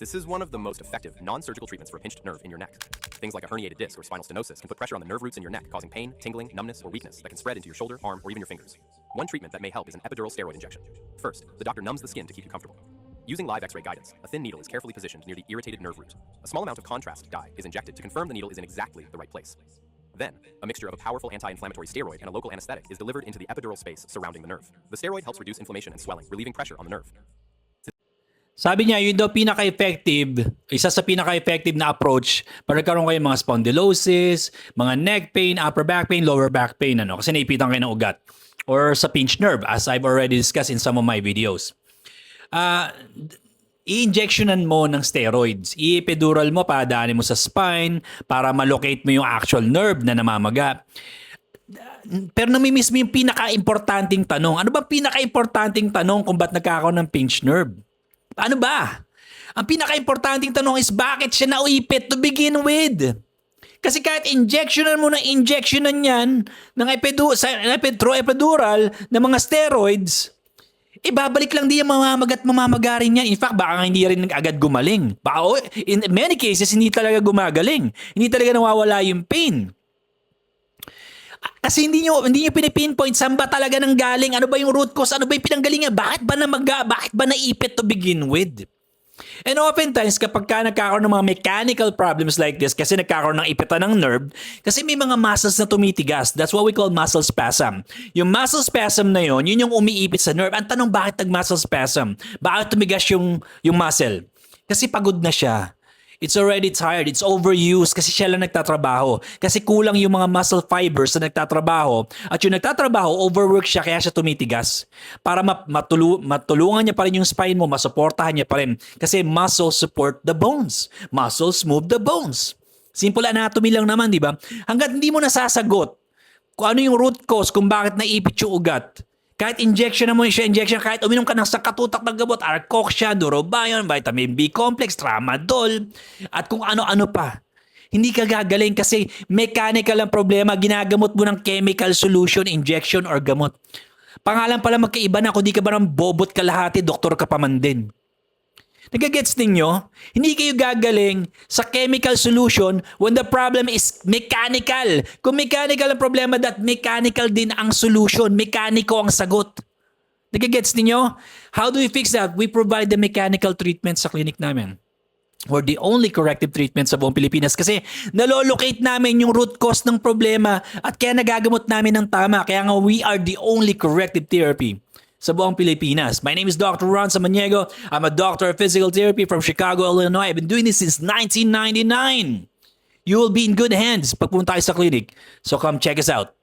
This is one of the most effective non-surgical treatments for a pinched nerve in your neck. Things like a herniated disc or spinal stenosis can put pressure on the nerve roots in your neck, causing pain, tingling, numbness, or weakness that can spread into your shoulder, arm, or even your fingers. One treatment that may help is an epidural steroid injection. First, the doctor numbs the skin to keep you comfortable. Using live X-ray guidance, a thin needle is carefully positioned near the irritated nerve root. A small amount of contrast dye is injected to confirm the needle is in exactly the right place. Then, a mixture of a powerful anti-inflammatory steroid and a local anesthetic is delivered into the epidural space surrounding the nerve. The steroid helps reduce inflammation and swelling, relieving pressure on the nerve. Sabi niya, yun daw pinaka-effective, isa sa pinaka-effective na approach para nagkaroon kayo mga spondylosis, mga neck pain, upper back pain, lower back pain, kasi naipitan kayo ng ugat. Or sa pinched nerve, as I've already discussed in some of my videos. I-injectionan mo ng steroids. I-epidural mo, padaanin mo sa spine para malocate mo yung actual nerve na namamaga. Pero namimiss mo yung pinaka-importanting tanong. Ano ba pinaka-importanting tanong kung ba't nagkakaroon ng pinched nerve? Ano ba? Ang pinaka-importanting tanong is bakit siya nauipit to begin with? Kasi kahit injectionan mo ng injectionan yan ng epidural ng mga steroids, babalik lang din yung mamamagarin niya. In fact, baka hindi rin agad gumaling. Baka, in many cases, hindi talaga gumagaling. Hindi talaga nawawala yung pain. Kasi hindi nyo pinipinpoint saan ba talaga nang galing, ano ba yung root cause, ano ba yung pinanggalingan, bakit ba naipit to begin with? And oftentimes, kapag nagkakaroon ng mga mechanical problems like this, kasi nagkakaroon ng ipitan ng nerve, kasi may mga muscles na tumitigas. That's what we call muscle spasm. Yung muscle spasm na yun yung umiipit sa nerve. Ang tanong, bakit nag-muscle spasm? Bakit tumigas yung muscle? Kasi pagod na siya. It's already tired. It's overused kasi siya lang nagtatrabaho. Kasi kulang yung mga muscle fibers na nagtatrabaho. At yung nagtatrabaho, overwork siya kaya siya tumitigas. Para matulungan niya pa rin yung spine mo, masuportahan niya pa rin. Kasi muscles support the bones. Muscles move the bones. Simple anatomy lang naman, di ba? Hanggat hindi mo nasasagot kung ano yung root cause, kung bakit naipit yung ugat, kahit injection na mo siya, kahit uminom ka ng sakatutak ng gamot, Arcoxia, Durobion, vitamin B complex, Tramadol, at kung ano-ano pa. Hindi ka gagaling kasi mechanical ang problema, ginagamot mo ng chemical solution, injection, or gamot. Pangalan pala magkaiba na, kung di ka ba ng bobot kalahati, doktor ka pa man din. Nagagets ninyo? Hindi kayo gagaling sa chemical solution when the problem is mechanical. Kung mechanical ang problema, that mechanical din ang solution. Mekaniko ang sagot. Nagagets ninyo? How do we fix that? We provide the mechanical treatment sa clinic namin. We're the only corrective treatment sa buong Pilipinas kasi nalolocate namin yung root cause ng problema at kaya nagagamot namin ng tama. Kaya nga we are the only corrective therapy sa buong Pilipinas. My name is Dr. Ron Samaniego. I'm a doctor of physical therapy from Chicago, Illinois. I've been doing this since 1999. You will be in good hands pag pumunta tayo sa clinic. So come check us out.